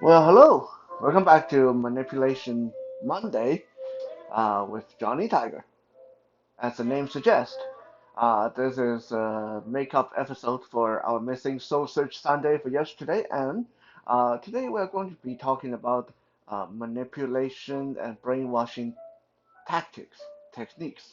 Well, hello. Welcome back to Manipulation Monday with Johnny Tiger. As the name suggests, this is a makeup episode for our missing Soul Search Sunday for yesterday, and today we're going to be talking about manipulation and brainwashing tactics, techniques.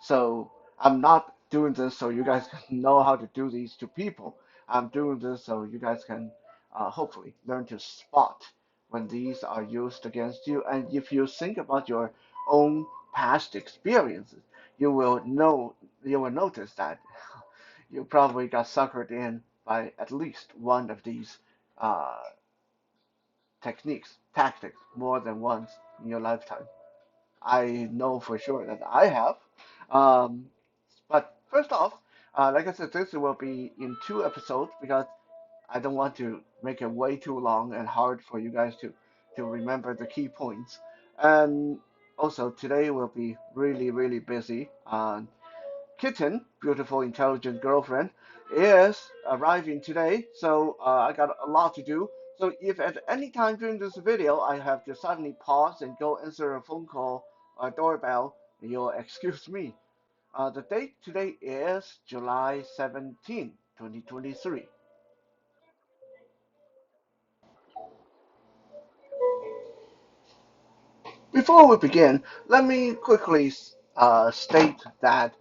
So I'm not doing this so you guys can know how to do these to people. I'm doing this so you guys can hopefully learn to spot when these are used against you. And if you think about your own past experiences, you will notice that you probably got suckered in by at least one of these uh, techniques, tactics, more than once in your lifetime. I know for sure that I have. Um, but first off, like I said, this will be in two episodes because I don't want to make it way too long and hard for you guys to remember the key points. And also today will be really busy. Kitten, beautiful, intelligent girlfriend, is arriving today, so I got a lot to do. So if at any time during this video I have to suddenly pause and go answer a phone call or doorbell, you'll excuse me. The date today is July 17, 2023. Before we begin, let me quickly state that,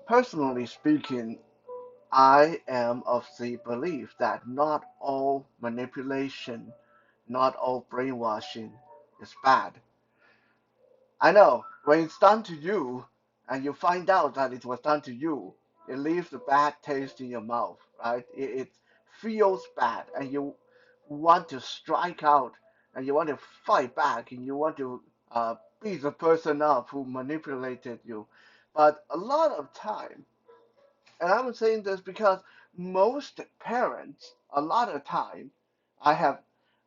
personally speaking, I am of the belief that not all manipulation, not all brainwashing is bad. I know when it's done to you and you find out that it was done to you, it leaves a bad taste in your mouth, right? It feels bad and you want to strike out and you want to fight back and you want to beat the person up who manipulated you. But a lot of time, and I'm saying this because most parents, a lot of time, I have,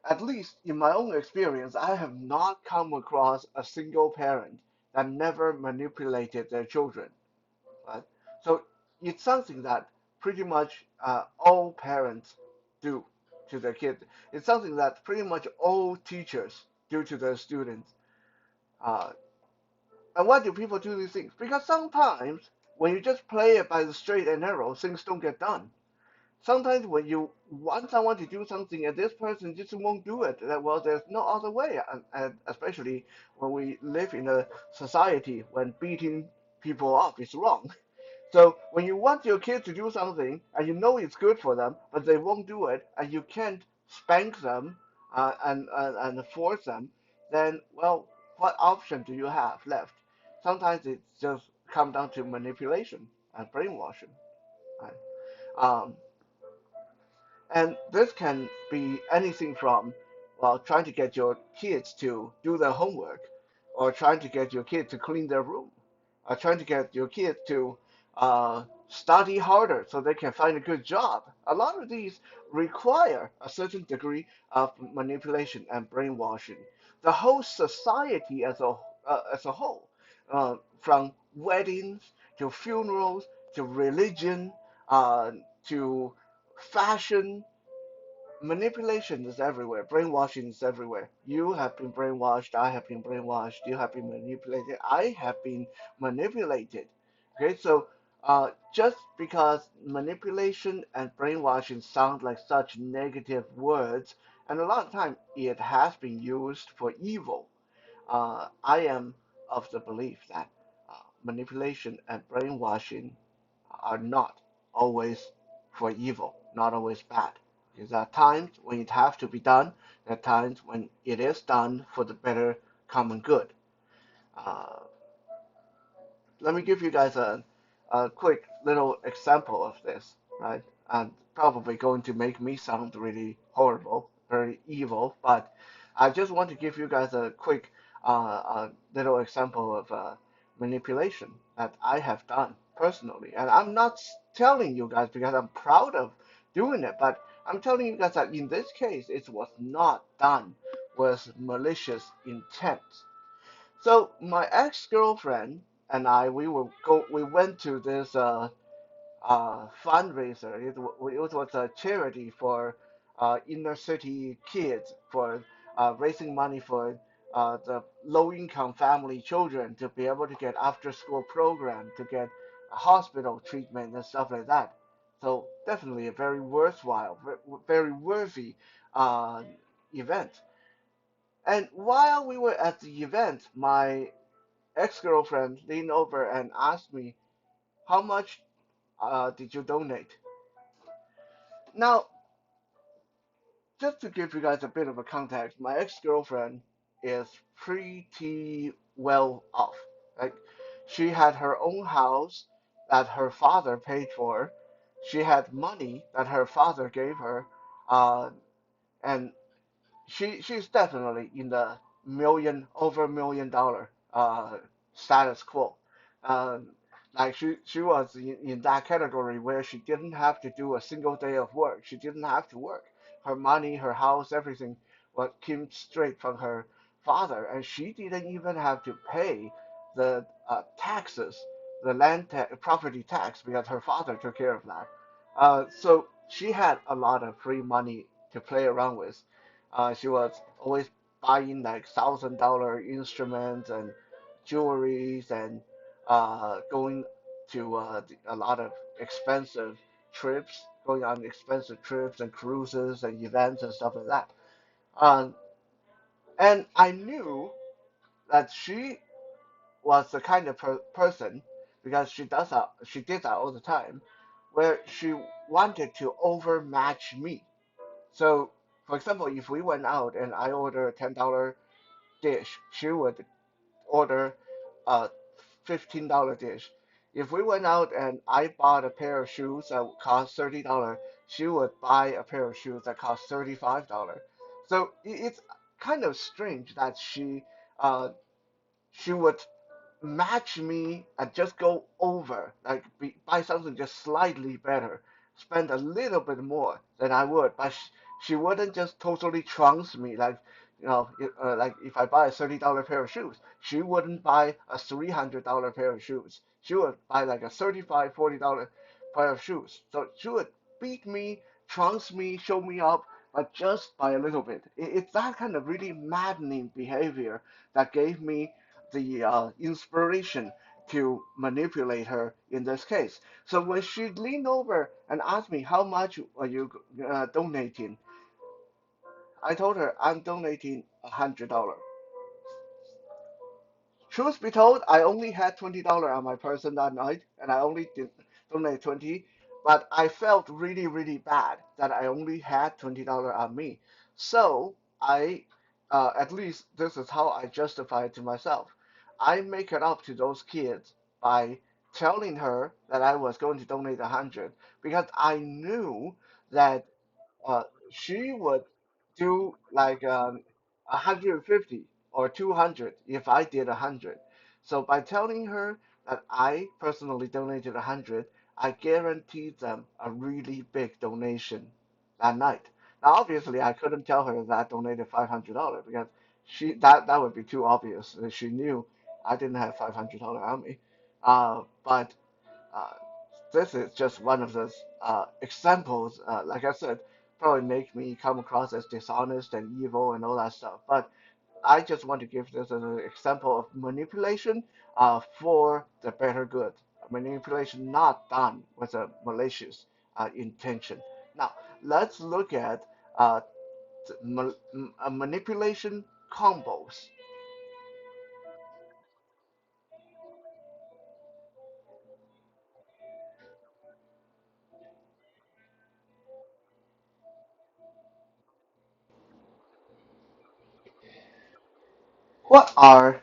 at least in my own experience, I have not come across a single parent that never manipulated their children. Right? So it's something that pretty much all parents do to their kids. It's something that pretty much all teachers do to their students. Uh, and why do people do these things? Because sometimes when you just play it by the straight and narrow, things don't get done. Sometimes when you want someone to do something and this person just won't do it, well, there's no other way. And especially when we live in a society when beating people up is wrong. So when you want your kid to do something and you know it's good for them, but they won't do it, and you can't spank them and force them, then well, what option do you have left? Sometimes it just comes down to manipulation and brainwashing. Right? Um, and this can be anything from, well, trying to get your kids to do their homework, or trying to get your kid to clean their room, or trying to get your kid to study harder so they can find a good job. A lot of these require a certain degree of manipulation and brainwashing. The whole society as a whole, from weddings to funerals to religion uh, to fashion, manipulation is everywhere. Brainwashing is everywhere. You have been brainwashed. I have been brainwashed. You have been manipulated. I have been manipulated. Okay, so just because manipulation and brainwashing sound like such negative words, and a lot of time it has been used for evil, I am of the belief that manipulation and brainwashing are not always for evil, not always bad. There are times when it has to be done. There are times when it is done for the better common good. Uh, Let me give you guys a quick little example of this, right? And probably going to make me sound really horrible, very evil, but I just want to give you guys a quick little example of manipulation that I have done personally. And I'm not telling you guys because I'm proud of doing it, but I'm telling you guys that in this case, it was not done with malicious intent. So my ex-girlfriend and I, we went to this fundraiser. It was a charity for inner city kids for raising money for the low income family children to be able to get after school program, to get a hospital treatment and stuff like that. So definitely a very worthwhile, very worthy uh, event. And while we were at the event, my ex-girlfriend leaned over and asked me, "How much did you donate?" Now, just to give you guys a bit of a context, my ex-girlfriend is pretty well off. Like, she had her own house that her father paid for. She had money that her father gave her, uh, and she's definitely in the over $1 million status quo. Um, like she was in that category where she didn't have to do a single day of work. She didn't have to work. Her money, her house, everything what came straight from her father, and she didn't even have to pay the taxes, the property tax, because her father took care of that. So she had a lot of free money to play around with. She was always buying like $1,000 instruments and jewelries and going to a lot of expensive trips, going on expensive trips and cruises and events and stuff like that. Um, and I knew that she was the kind of person, because she did that all the time, where she wanted to overmatch me. So, for example, if we went out and I ordered a $10 dish, she would order a $15 dish. If we went out and I bought a pair of shoes that cost $30, she would buy a pair of shoes that cost $35. So it's kind of strange that she would match me and just go over, like buy something just slightly better, spend a little bit more than I would, but she wouldn't just totally trounce me like, like if I buy a $30 pair of shoes, she wouldn't buy a $300 pair of shoes. She would buy like a $35, $40 pair of shoes. So she would beat me, trounce me, show me up, but just by a little bit. It's that kind of really maddening behavior that gave me the inspiration to manipulate her in this case. So when she leaned over and asked me, "How much are you donating?" I told her, "I'm donating $100." Truth be told, I only had $20 on my person that night, and I only did donate 20. But I felt really, really bad that I only had $20 on me. So at least this is how I justify it to myself. I make it up to those kids by telling her that I was going to donate 100, because I knew that uh, she would do like 150 or 200 if I did 100. So by telling her that I personally donated 100, I guaranteed them a really big donation that night. Now, obviously, I couldn't tell her that I donated $500 because that would be too obvious. She knew I didn't have $500 on me. But uh, this is just one of those examples. Like I said, probably make me come across as dishonest and evil and all that stuff. But I just want to give this as an example of manipulation for the better good. Manipulation not done with a malicious intention. Now, let's look at uh, manipulation combos. What are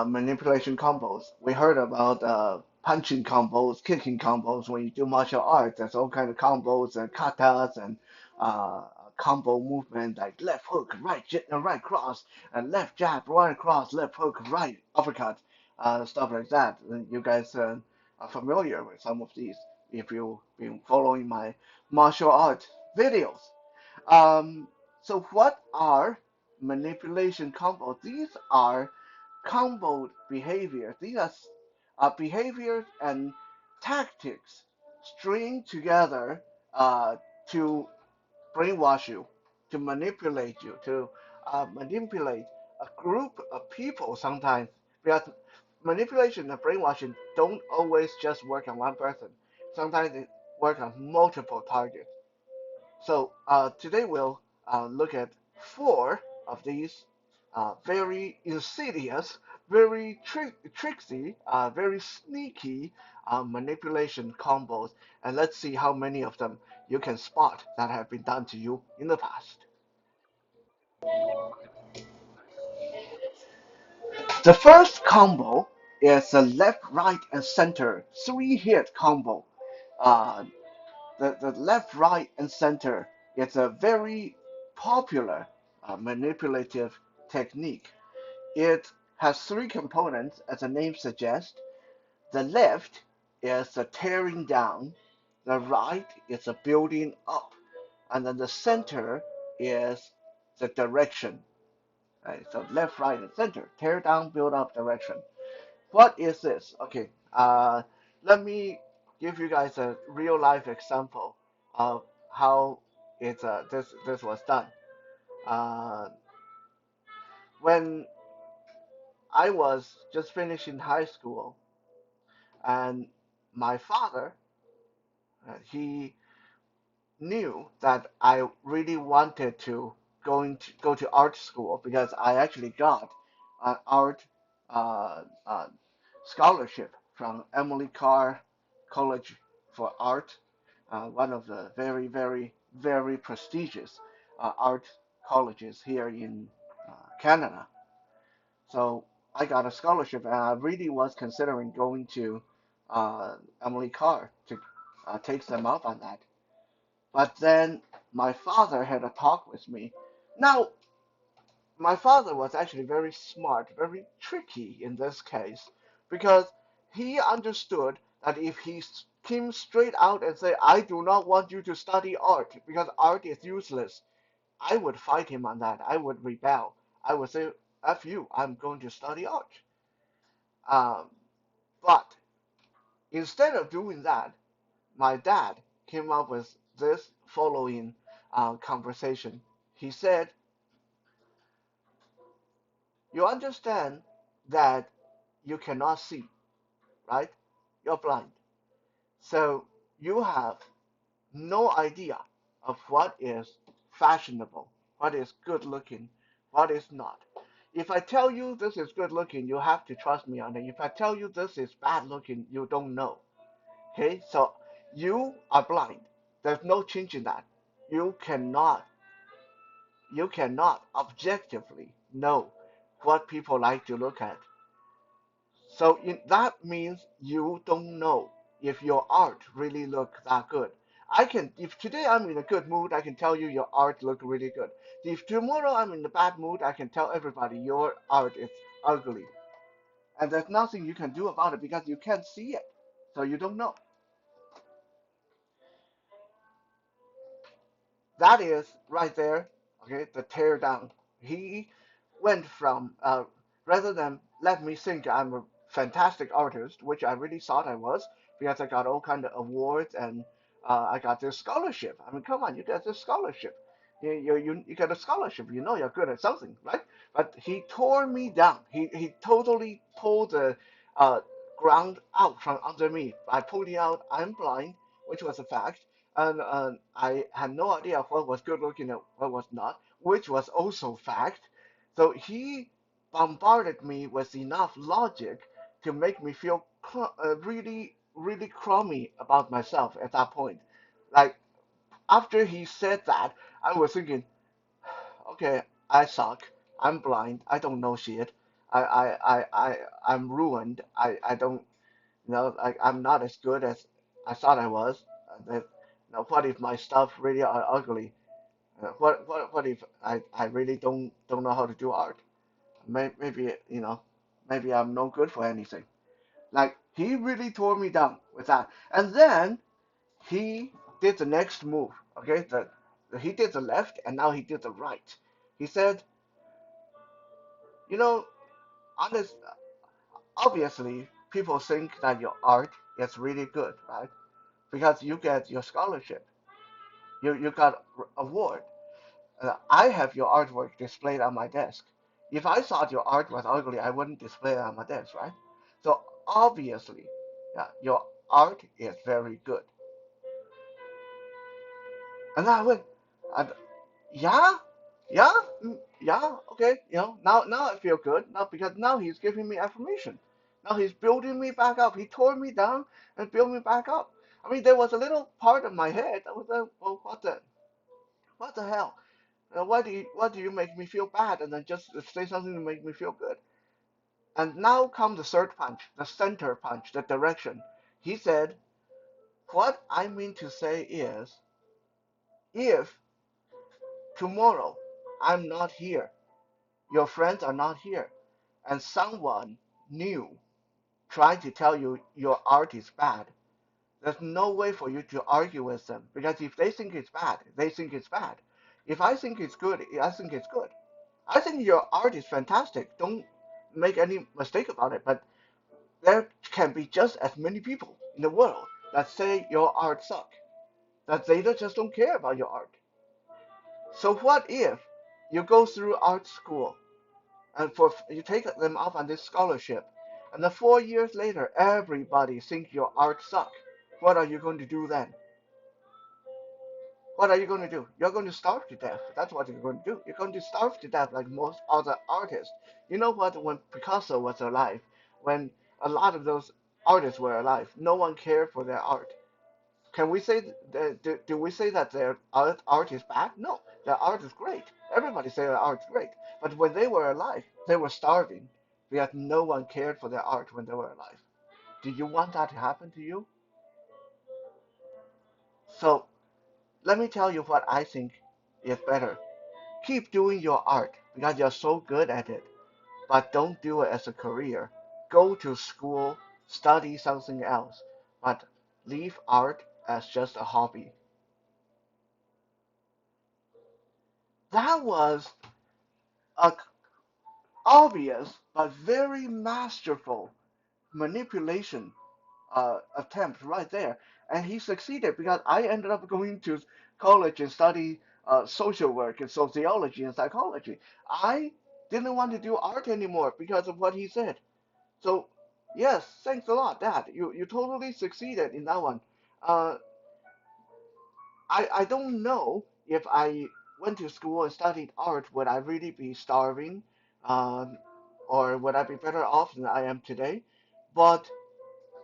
manipulation combos? We heard about punching combos, kicking combos. When you do martial arts, there's all kind of combos and katas and uh, combo movement like left hook, right cross, and left jab, right cross, left hook, right uppercut, stuff like that. And you guys are familiar with some of these if you've been following my martial art videos. Um, so what are manipulation combos? These are combo behaviors. These are behaviors and tactics stringed together to brainwash you, to manipulate you, to manipulate a group of people sometimes. Because manipulation and brainwashing don't always just work on one person. Sometimes it works on multiple targets. So today we'll look at four of these very insidious, very tricksy, very sneaky manipulation combos, and let's see how many of them you can spot that have been done to you in the past. The first combo is a left, right, and center three-hit combo. Uh, the left, right, and center is a very popular manipulative technique. It has three components, as the name suggests. The left is the tearing down, the right is the building up, and then the center is the direction. Right? So left, right, and center. Tear down, build up, direction. What is this? Okay, let me give you guys a real life example of how this was done. Uh, when I was just finishing high school, and my father, he knew that I really wanted to go to art school because I actually got an art uh, scholarship from Emily Carr College for Art, one of the very, very, very prestigious art colleges here in Canada. So I got a scholarship, and I really was considering going to Emily Carr to take them up on that. But then my father had a talk with me. Now, my father was actually very smart, very tricky in this case, because he understood that if he came straight out and said, I do not want you to study art because art is useless, I would fight him on that. I would rebel. I would say, F you, I'm going to study art. Um, but instead of doing that, my dad came up with this following conversation. He said, you understand that you cannot see, right? You're blind. So you have no idea of what is fashionable, what is good looking, what is not. If I tell you this is good looking, you have to trust me on it. If I tell you this is bad looking, you don't know. Okay, so you are blind. There's no change in that. You cannot you cannot objectively know what people like to look at. So that means you don't know if your art really look that good. If today I'm in a good mood, I can tell you your art look really good. If tomorrow I'm in a bad mood, I can tell everybody your art is ugly. And there's nothing you can do about it because you can't see it. So you don't know. That is right there, okay, the tear down. He went from, rather than let me think I'm a fantastic artist, which I really thought I was, because I got all kind of awards and I got this scholarship. I mean, come on, you got this scholarship. You got a scholarship. You know you're good at something, right? But he tore me down. He totally pulled the uh, ground out from under me by pointing out I'm blind, which was a fact, and I had no idea what was good looking and what was not, which was also fact. So he bombarded me with enough logic to make me feel really, really crummy about myself at that point. Like after he said that, I was thinking, okay, I suck. I'm blind. I don't know shit. I'm ruined. I don't, like I'm not as good as I thought I was. That, what if my stuff really are ugly? What if I really don't know how to do art? Maybe maybe I'm no good for anything. Like he really tore me down with that, and then he did the next move. Okay, he did the left, and now he did the right. He said, you know, honest, obviously people think that your art is really good, right? Because you get your scholarship. You got award. I have your artwork displayed on my desk. If I thought your art was ugly, I wouldn't display it on my desk, right? So obviously, yeah, your art is very good. And I went, and yeah, yeah, yeah, okay, now I feel good now because now he's giving me affirmation. Now he's building me back up. He tore me down and built me back up. I mean, there was a little part of my head that was like, well, what the hell? Why do you make me feel bad and then just say something to make me feel good? And now comes the third punch, the center punch, the direction. He said, what I mean to say is, if tomorrow I'm not here, your friends are not here, and someone new tried to tell you your art is bad, there's no way for you to argue with them because if they think it's bad, they think it's bad. If I think it's good, I think it's good. I think your art is fantastic. Don't make any mistake about it. But there can be just as many people in the world that say your art sucks, that they just don't care about your art. So what if you go through art school and for you take them off on this scholarship, and then 4 years later, everybody thinks your art sucks. What are you going to do then? What are you going to do? You're going to starve to death. That's what you're going to do. You're going to starve to death like most other artists. You know what? When Picasso was alive, when a lot of those artists were alive, no one cared for their art. Can we say do we say that their art is bad? No, their art is great. Everybody say their art is great. But when they were alive, they were starving because no one cared for their art when they were alive. Do you want that to happen to you? So let me tell you what I think is better. Keep doing your art because you're so good at it, but don't do it as a career. Go to school, study something else, but leave art as just a hobby. That was a obvious but very masterful manipulation attempt right there. And he succeeded because I ended up going to college and study social work and sociology and psychology. I didn't want to do art anymore because of what he said. So, yes, thanks a lot, Dad. You totally succeeded in that one. Uh, I don't know if I went to school and studied art, would I really be starving, um, or would I be better off than I am today? But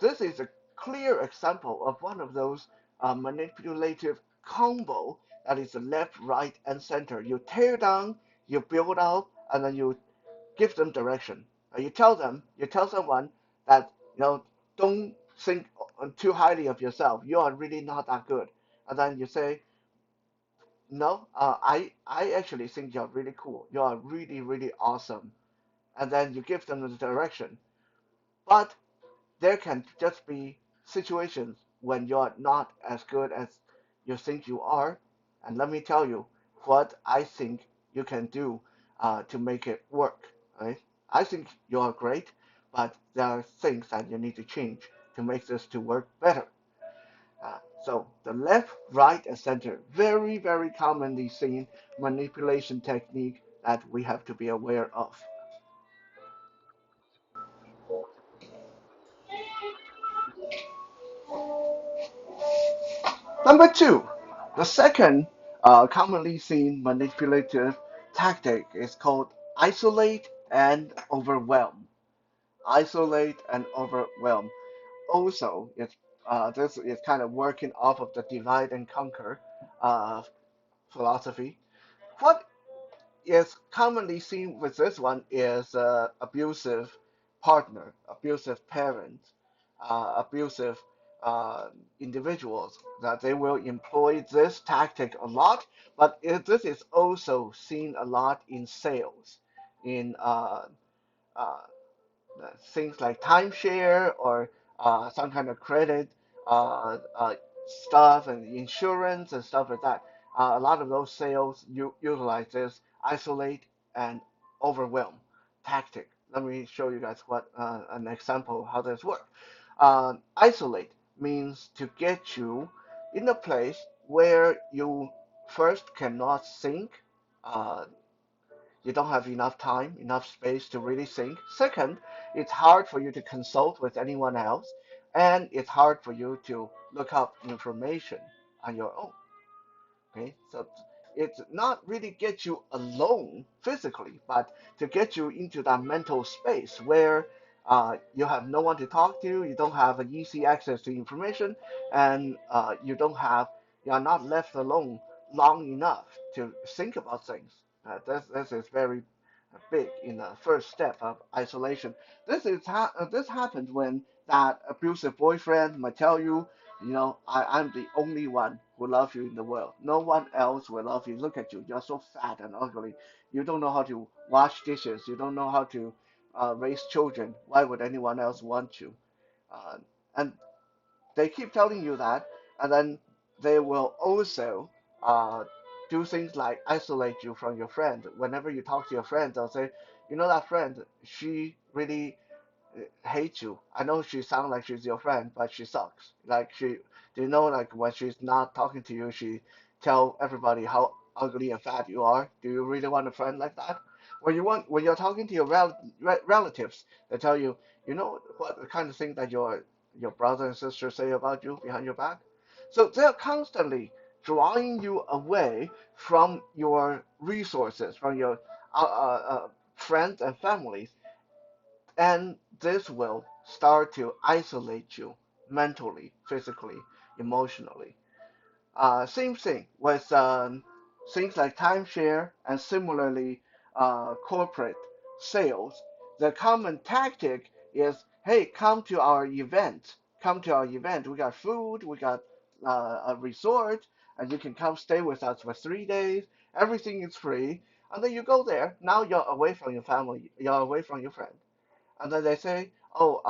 this is a clear example of one of those manipulative combo that is the left, right, and center. You tear down, you build up, and then you give them direction. You tell someone that don't think too highly of yourself. You are really not that good. And then you say, no, I actually think you're really cool. You are really, really awesome. And then you give them the direction. But there can just be situations when you're not as good as you think you are. And let me tell you what I think you can do to make it work. Right? I think you are great, but there are things that you need to change to make this to work better. So the left, right, and center, very, very commonly seen manipulation technique that we have to be aware of. Number two, the second commonly seen manipulative tactic is called isolate and overwhelm. Isolate and overwhelm. Also, this is kind of working off of the divide and conquer uh, philosophy. What is commonly seen with this one is abusive partner, abusive parents, abusive uh, individuals, that they will employ this tactic a lot, but this is also seen a lot in sales, in uh, things like timeshare or some kind of credit stuff and insurance and stuff like that. A lot of those sales utilize this isolate and overwhelm tactic. Let me show you guys what an example of how this works. Isolate means to get you in a place where you first cannot think. Uh, you don't have enough time, enough space to really think. Second, it's hard for you to consult with anyone else, and it's hard for you to look up information on your own. Okay, so it's not really get you alone physically, but to get you into that mental space where you have no one to talk to, you don't have an easy access to information, and you are not left alone long enough to think about things. This is very big in the first step of isolation. This happens when that abusive boyfriend might tell you, I'm the only one who loves you in the world. No one else will love you. Look at you. You're so fat and ugly. You don't know how to wash dishes. You don't know how to raise children. Why would anyone else want you? Uh, and they keep telling you that, and then they will also uh, do things like isolate you from your friend. Whenever you talk to your friend, they'll say, that friend, she really hate you. I know she sounds like she's your friend, but she sucks. Like do you know, like when she's not talking to you, she tell everybody how ugly and fat you are. Do you really want a friend like that? When you're talking to your relatives, they tell you, what the kind of thing that your brother and sister say about you behind your back. So they're constantly drawing you away from your resources, from your friends and families, and this will start to isolate you mentally, physically, emotionally. Same thing with things like timeshare and similarly corporate sales. The common tactic is, hey, come to our event. Come to our event. We got food, we got a resort, and you can come stay with us for 3 days. Everything is free. And then you go there. Now you're away from your family, you're away from your friends, and then they say, "Oh,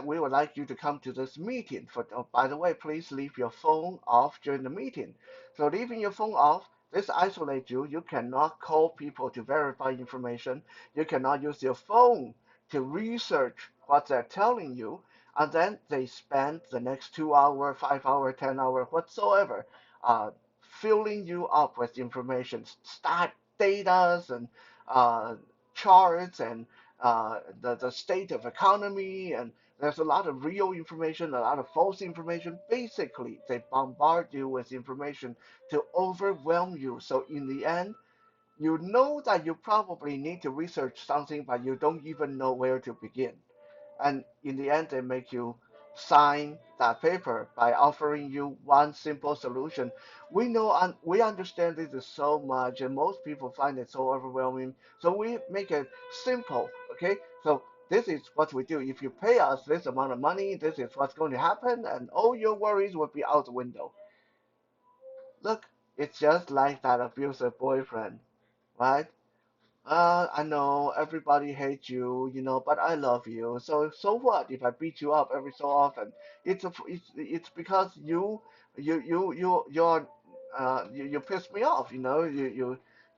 we would like you to come to this meeting. By the way, please leave your phone off during the meeting." So leaving your phone off, this isolates you. You cannot call people to verify information. You cannot use your phone to research what they're telling you. And then they spend the next 2 hour, 5 hour, 10 hour, whatsoever, filling you up with information, stat data and uh, charts and the state of economy, and there's a lot of real information, a lot of false information. Basically, they bombard you with information to overwhelm you. So in the end, you know that you probably need to research something, but you don't even know where to begin. And in the end, they make you sign that paper by offering you one simple solution. We know and we understand this is so much, and most people find it so overwhelming. So we make it simple. Okay, so this is what we do. If you pay us this amount of money, this is what's going to happen, and all your worries will be out the window. Look, it's just like that abusive boyfriend, right? I know everybody hates you, but I love you. So what if I beat you up every so often? It's because you piss me off.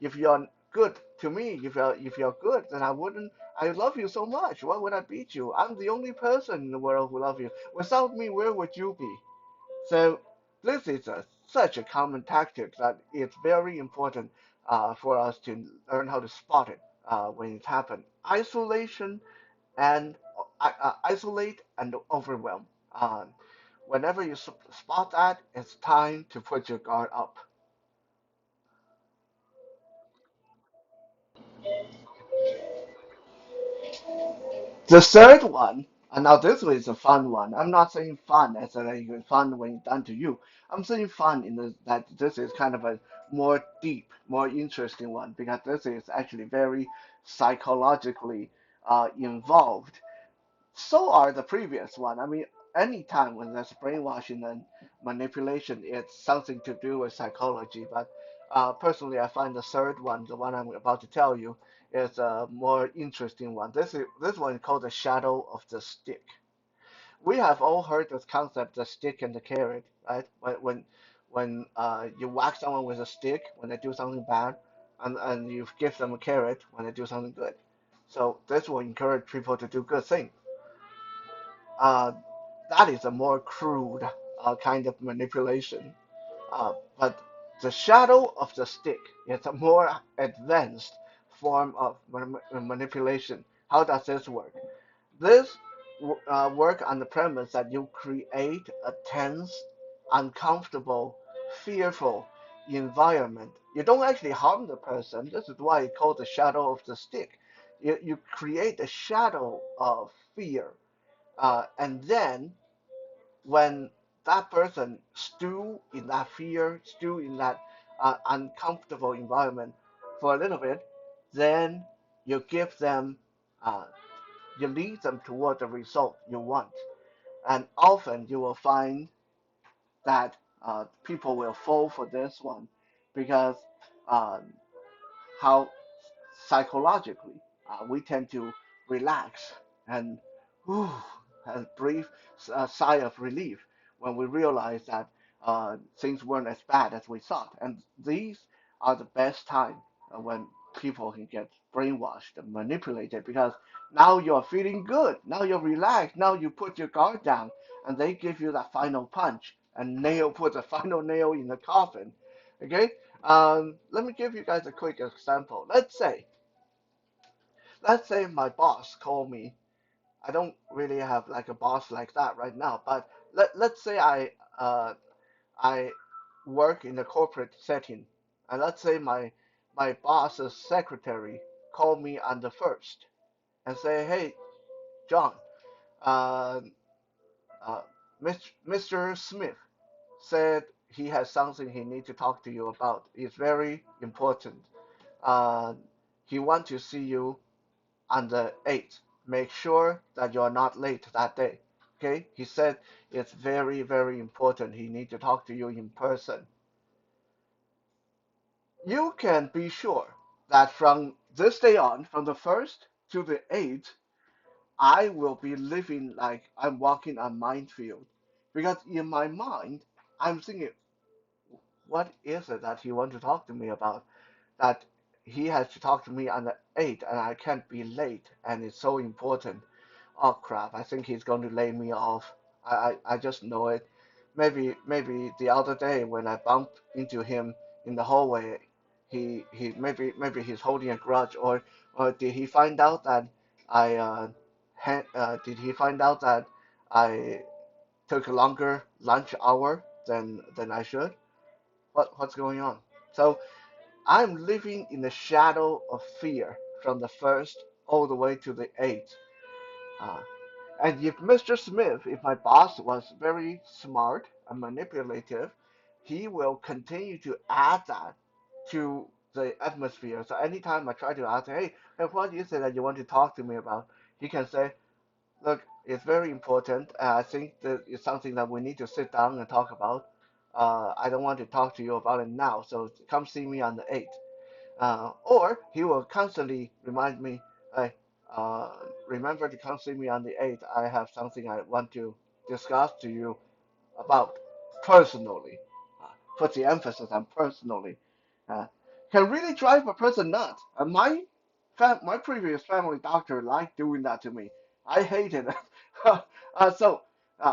If you're good to me, if you're good, then I wouldn't. I love you so much. Why would I beat you? I'm the only person in the world who love you. Without me, where would you be? So this is such a common tactic that it's very important for us to learn how to spot it when it happens. Isolate and overwhelm. Whenever you spot that, it's time to put your guard up. The third one, and now this one is a fun one. I'm not saying fun as in like fun when it's done to you. I'm saying fun in that this is kind of a more deep, more interesting one because this is actually very psychologically involved. So are the previous one. I mean, anytime when there's brainwashing and manipulation, it's something to do with psychology. But personally, I find the third one, the one I'm about to tell you, is a more interesting one. This one is called the shadow of the stick. We have all heard this concept, the stick and the carrot, right? When you whack someone with a stick when they do something bad, and you give them a carrot when they do something good. So this will encourage people to do good things. Uh, that is a more crude kind of manipulation. But the shadow of the stick is a more advanced form of manipulation. How does this work? This work on the premise that you create a tense, uncomfortable, fearful environment. You don't actually harm the person. This is why it's called the shadow of the stick. You create a shadow of fear, and then when that person stew in that fear, stew in that uncomfortable environment for a little bit, then you give them, uh, you lead them toward the result you want. And often you will find that people will fall for this one because uh, how psychologically we tend to relax and, whew, and breathe a sigh of relief when we realize that things weren't as bad as we thought. And these are the best time when people can get brainwashed and manipulated because now you're feeling good, now you're relaxed, now you put your guard down, and they give you that final punch and put the final nail in the coffin. Okay, let me give you guys a quick example. Let's say my boss called me. I don't really have like a boss like that right now, but let's say I work in a corporate setting, and let's say my boss's secretary called me on the first and say, "Hey, John, uh, uh, Mr. Smith said he has something he needs to talk to you about. It's very important. Uh, he wants to see you on the 8th. Make sure that you're not late that day." Okay? He said it's very, very important. He needs to talk to you in person. You can be sure that from this day on, from the 1st to the 8th, I will be living like I'm walking a minefield. Because in my mind, I'm thinking, what is it that he wants to talk to me about? That he has to talk to me on the 8th and I can't be late and it's so important. Oh crap, I think he's going to lay me off. I just know it. Maybe the other day when I bumped into him in the hallway, maybe he's holding a grudge, or did he find out that I did he find out that I took a longer lunch hour than I should? What's going on? So I'm living in the shadow of fear from the 1st all the way to the 8th. Uh, and if Mr. Smith, if my boss was very smart and manipulative, he will continue to add that to the atmosphere. So anytime I try to ask, hey, what is it that you want to talk to me about? He can say, look, it's very important. I think that it's something that we need to sit down and talk about. I don't want to talk to you about it now, so come see me on the 8th. Or he will constantly remind me, hey, uh, remember to come see me on the 8th. I have something I want to discuss to you about personally. Uh, Put the emphasis on personally. Uh, can really drive a person nuts. My previous family doctor liked doing that to me. I hated it.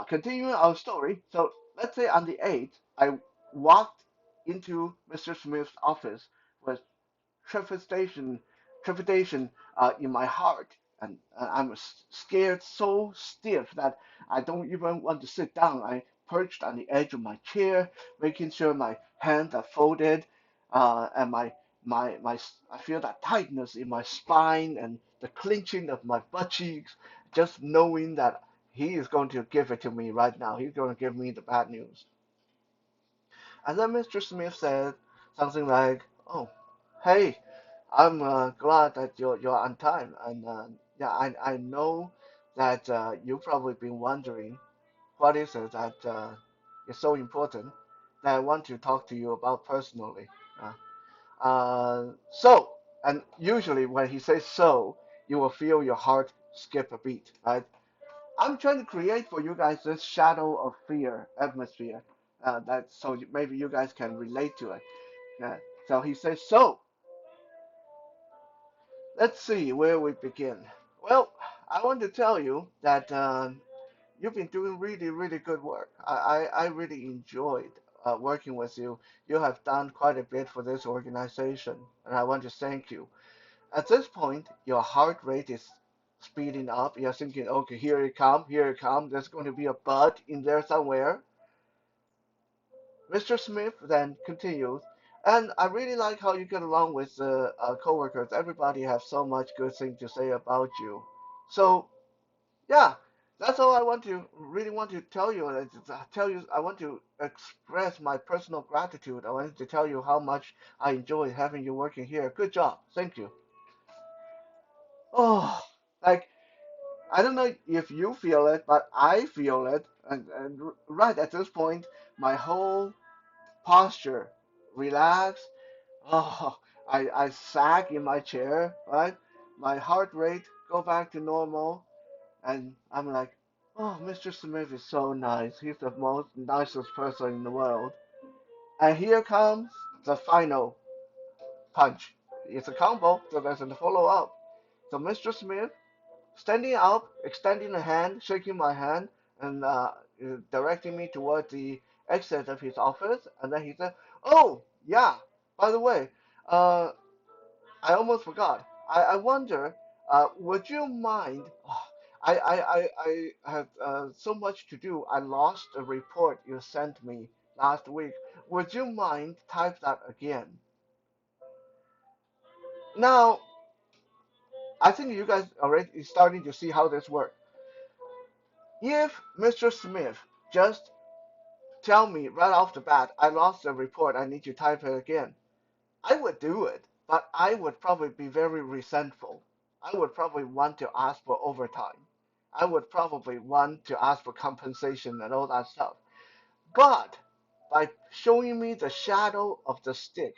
Continuing our story. So let's say on the 8th, I walked into Mr. Smith's office with trepidation, trepidation in my heart, and I'm scared so stiff that I don't even want to sit down. I perched on the edge of my chair, making sure my hands are folded, and I feel that tightness in my spine and the clenching of my butt cheeks, just knowing that he is going to give it to me right now. He's going to give me the bad news. And then Mr. Smith said something like, "Oh, hey, I'm glad that you're on time, and yeah, I know that you've probably been wondering what is it that is so important that I want to talk to you about personally. So, and usually when he says so, you will feel your heart skip a beat, right? I'm trying to create for you guys this shadow of fear atmosphere that so maybe you guys can relate to it. Yeah. So he says, so let's see where we begin. Well, I want to tell you that you've been doing really, really good work. I really enjoyed working with you. You have done quite a bit for this organization, and I want to thank you. At this point, your heart rate is speeding up. You're thinking, okay, here it comes, here it comes. There's going to be a bud in there somewhere. Mr. Smith then continues, and I really like how you get along with the coworkers. Everybody has so much good thing to say about you. So yeah, that's all I want to really want to tell you. Tell you, I want to express my personal gratitude. I wanted to tell you how much I enjoy having you working here. Good job. Thank you. Oh, like I don't know if you feel it, but I feel it. And right at this point, my whole posture relax. Oh, I sag in my chair, right? My heart rate go back to normal, and I'm like, oh, Mr. Smith is so nice. He's the most nicest person in the world. And here comes the final punch. It's a combo, so there's a follow up. So Mr. Smith standing up, extending a hand, shaking my hand, and directing me toward the exit of his office. And then he said, "Oh, yeah, by the way, uh, I almost forgot. I wonder, would you mind? Oh, I have so much to do. I lost a report you sent me last week. Would you mind type that again?" Now, I think you guys already starting to see how this works. If Mr. Smith just tell me right off the bat, I lost the report, I need to type it again, I would do it, but I would probably be very resentful. I would probably want to ask for overtime. I would probably want to ask for compensation and all that stuff. But by showing me the shadow of the stick,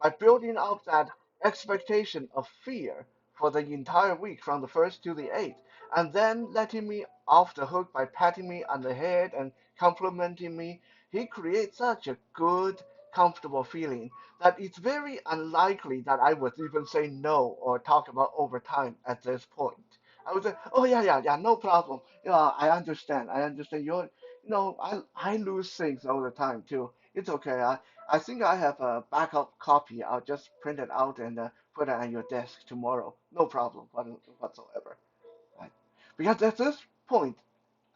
by building up that expectation of fear for the entire week from the first to the eighth, and then letting me off the hook by patting me on the head and complimenting me, he creates such a good, comfortable feeling that it's very unlikely that I would even say no or talk about overtime at this point. I would say, oh yeah, yeah, yeah, no problem. Yeah, I understand. I understand. I lose things all the time too. It's okay. I think I have a backup copy. I'll just print it out and put it on your desk tomorrow. No problem whatsoever. Right? Because at this point,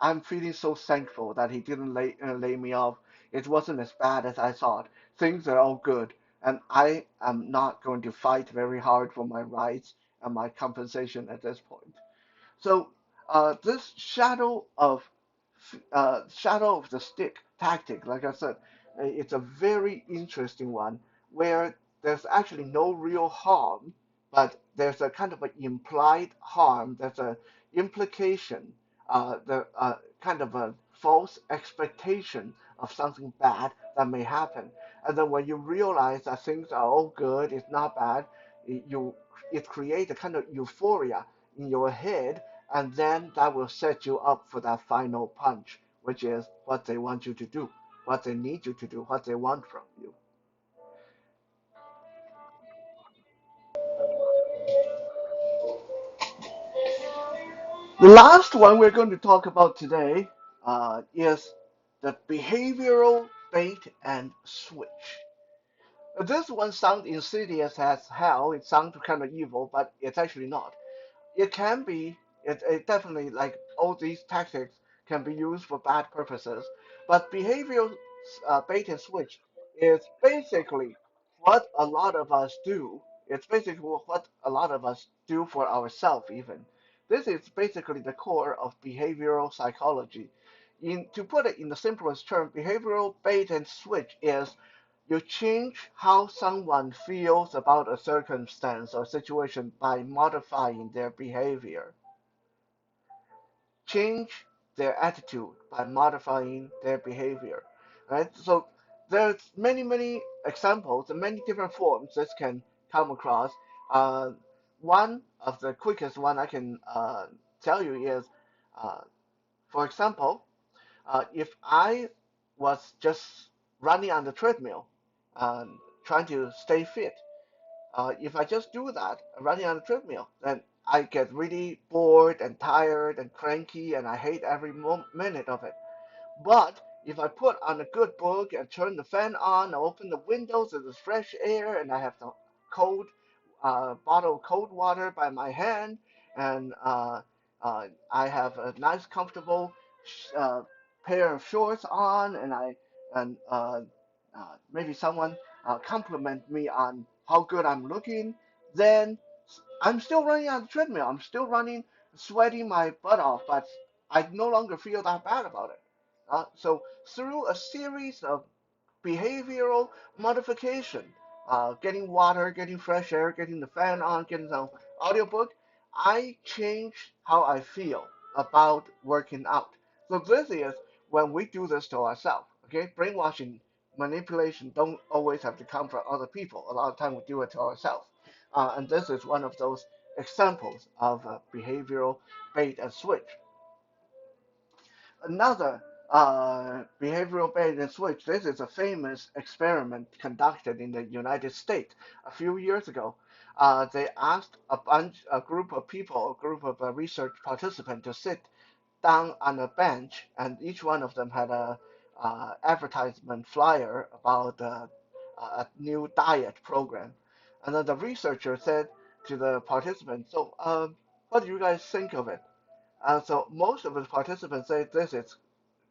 I'm feeling so thankful that he didn't lay me off. It wasn't as bad as I thought. Things are all good, and I am not going to fight very hard for my rights and my compensation at this point. So this shadow of the stick tactic, like I said, it's a very interesting one where there's actually no real harm, but there's a kind of an implied harm. There's a implication, the kind of a false expectation of something bad that may happen. And then when you realize that things are all good, it's not bad, you it creates a kind of euphoria in your head, and then that will set you up for that final punch, which is what they want you to do, what they need you to do, what they want from you. The last one we're going to talk about today is the behavioral bait and switch. This one sounds insidious as hell. It sounds kind of evil, but it's actually not. It can be, it definitely, like all these tactics can be used for bad purposes, but behavioral bait and switch is basically what a lot of us do. It's basically what a lot of us do for ourselves even. This is basically the core of behavioral psychology. To put it in the simplest term, behavioral bait and switch is you change how someone feels about a circumstance or situation by modifying their behavior. Change their attitude by modifying their behavior. Right? So there's many examples and many different forms this can come across. Uh, one of the quickest one I can tell you is, uh, for example, if I was just running on the treadmill, trying to stay fit, if I just do that, running on the treadmill, then I get really bored and tired and cranky, and I hate every minute of it. But If I put on a good book and turn the fan on, I open the windows, there's fresh air, and I have the cold bottle of cold water by my hand, and I have a nice, comfortable pair of shorts on, and maybe someone compliment me on how good I'm looking, then I'm still running on the treadmill. I'm still running, sweating my butt off, but I no longer feel that bad about it. So through a series of behavioral modification, getting water, getting fresh air, getting the fan on, getting some audiobook, I change how I feel about working out. So this is when we do this to ourselves. Okay, brainwashing, manipulation don't always have to come from other people. A lot of time we do it to ourselves, and this is one of those examples of behavioral bait and switch. Another behavioral bait and switch. This is a famous experiment conducted in the United States a few years ago. They asked a group of people, a group of research participants, to sit down on a bench, and each one of them had a advertisement flyer about a new diet program. And then the researcher said to the participants, "So, what do you guys think of it?" So most of the participants say this is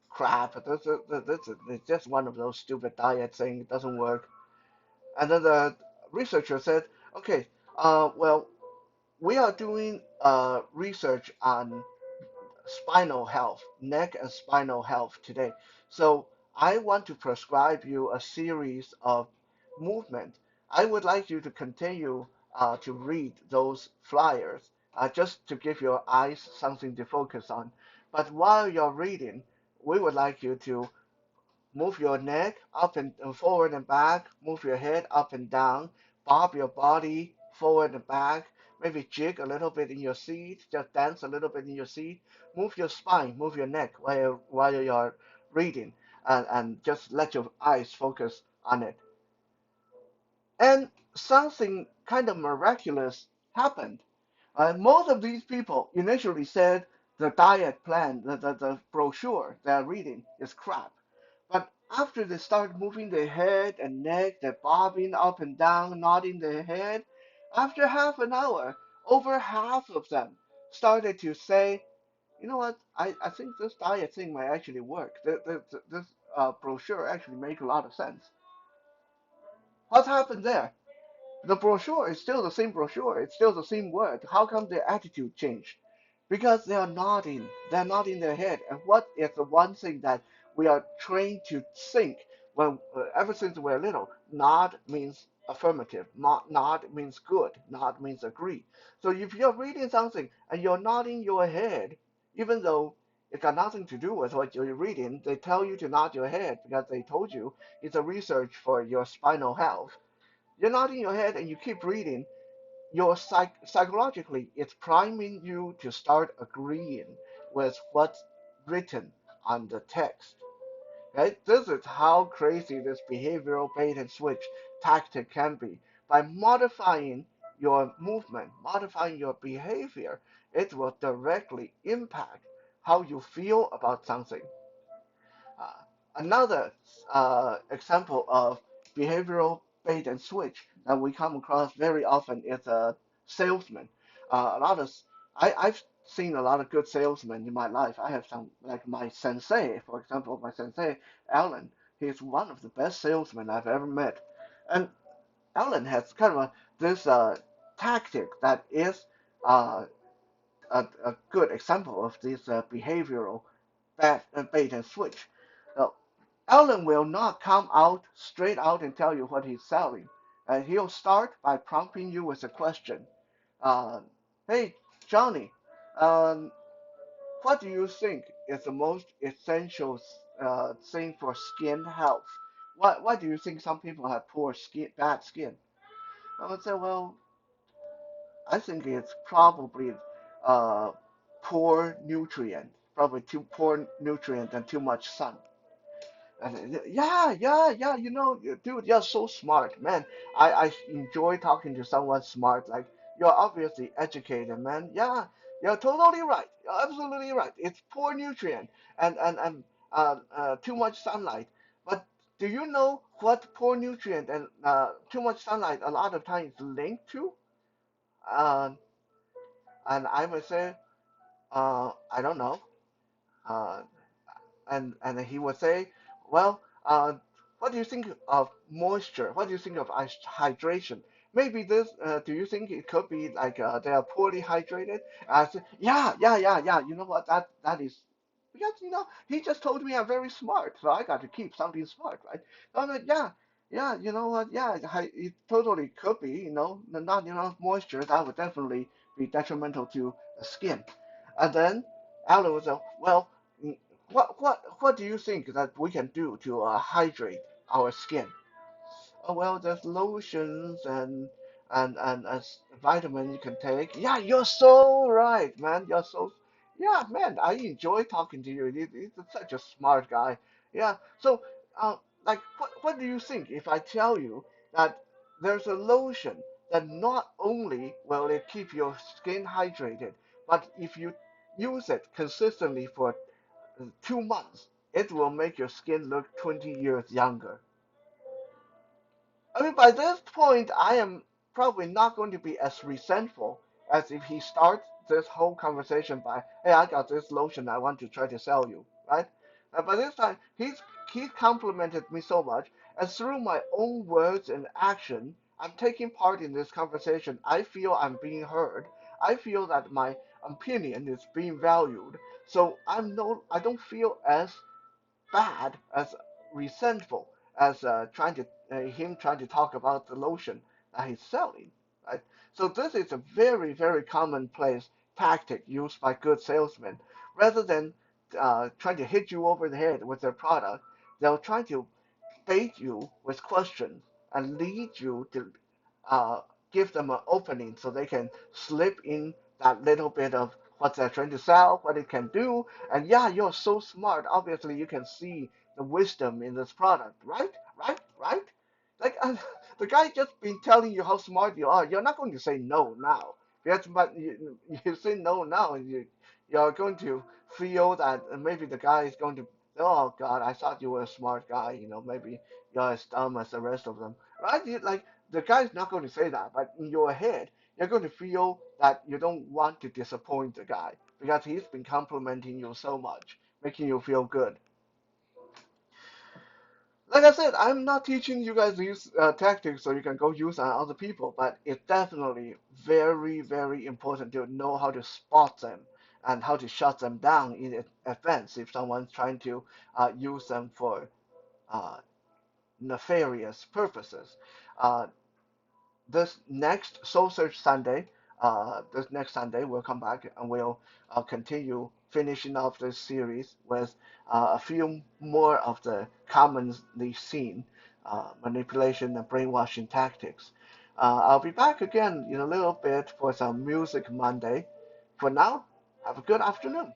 crap. This is it's just one of those stupid diet things. It doesn't work. And then the researcher said, okay, well, we are doing research on spinal health, neck and spinal health today. So I want to prescribe you a series of movement. I would like you to continue to read those flyers just to give your eyes something to focus on. But while you're reading, we would like you to move your neck up and forward and back, move your head up and down, bob your body forward and back, maybe jig a little bit in your seat, just dance a little bit in your seat, move your spine, move your neck while you're reading, and just let your eyes focus on it. And something kind of miraculous happened. Most of these people initially said the diet plan, the brochure they're reading is crap. But after they start moving their head and neck, they're bobbing up and down, nodding their head, after half an hour, over half of them started to say, you know what, I think this diet thing might actually work. This brochure actually makes a lot of sense. What happened there? The brochure is still the same brochure. It's still the same word. How come their attitude changed? Because they are nodding. They're nodding their head. And what is the one thing that we are trained to think when ever since we're little? Nod means affirmative. Nod means good. Nod means agree. So if you're reading something and you're nodding your head, even though it got nothing to do with what you're reading, they tell you to nod your head because they told you it's a research for your spinal health. You're nodding your head and you keep reading, your psychologically it's priming you to start agreeing with what's written on the text. Right? This is how crazy this behavioral bait and switch tactic can be. By modifying your movement, modifying your behavior, it will directly impact how you feel about something. Uh, Another example of behavioral bait and switch that we come across very often is a salesman. A lot of I've seen a lot of good salesmen in my life. I have some like my sensei, for example, my sensei Alan. He's one of the best salesmen I've ever met, and Alan has kind of this tactic that is uh, a good example of this behavioral bait and switch. Now, Alan will not come out straight out and tell you what he's selling. He'll start by prompting you with a question. Uh, hey, Johnny, um, what do you think is the most essential thing for skin health? Why do you think some people have poor skin, bad skin? I would say, well, I think it's probably uh, poor nutrient, probably too poor nutrient and too much sun. And yeah, dude, you're so smart, man. I enjoy talking to someone smart. Like, you're obviously educated, man. Yeah, you're totally right. You're absolutely right. It's poor nutrient, and too much sunlight. But do you know what poor nutrient and too much sunlight a lot of times linked to? Uh, and I would say, I don't know. Uh, and he would say, well, what do you think of moisture? What do you think of hydration? Maybe this. Do you think it could be like they are poorly hydrated? I said, yeah, yeah, yeah, yeah. You know what? That is because he just told me I'm very smart, so I got to keep something smart, right? So I'm like, yeah, yeah. You know what? Yeah, it totally could be. Not enough moisture that would definitely be detrimental to the skin. And then Alan was like, well, what do you think that we can do to hydrate our skin? Oh, well, there's lotions and vitamin you can take. Yeah, you're so right, man. Yeah, man. I enjoy talking to you. He's such a smart guy. Yeah. So, like, what do you think if I tell you that there's a lotion that not only will it keep your skin hydrated, but if you use it consistently for 2 months, it will make your skin look 20 years younger. I mean, by this point, I am probably not going to be as resentful as if he starts this whole conversation by, "Hey, I got this lotion I want to try to sell you," right? By this time, he's complimented me so much, and through my own words and action, I'm taking part in this conversation. I feel I'm being heard. I feel that my opinion is being valued. So I don't feel as bad, as resentful as him trying to talk about the lotion that he's selling, right? So this is a very, very commonplace tactic used by good salesmen. Rather than trying to hit you over the head with their product, they'll try to bait you with questions and lead you to uh, give them an opening so they can slip in that little bit of what they're trying to sell, what it can do. And yeah, you're so smart. Obviously, you can see the wisdom in this product, right? Right? Right? Like the guy just been telling you how smart you are. You're not going to say no now. Because but you say no now, and you're going to feel that maybe the guy is going to. Oh God, I thought you were a smart guy. Maybe you're as dumb as the rest of them, right? Like the guy's not going to say that, but in your head, you're going to feel that you don't want to disappoint the guy because he's been complimenting you so much, making you feel good. Like I said, I'm not teaching you guys these tactics so you can go use on other people, but it's definitely very, very important to know how to spot them and how to shut them down in advance if someone's trying to use them for uh, nefarious purposes. Uh, this next Sunday, we'll come back and we'll continue finishing off this series with a few more of the commonly seen manipulation and brainwashing tactics. I'll be back again in a little bit for some Music Monday. For now, have a good afternoon.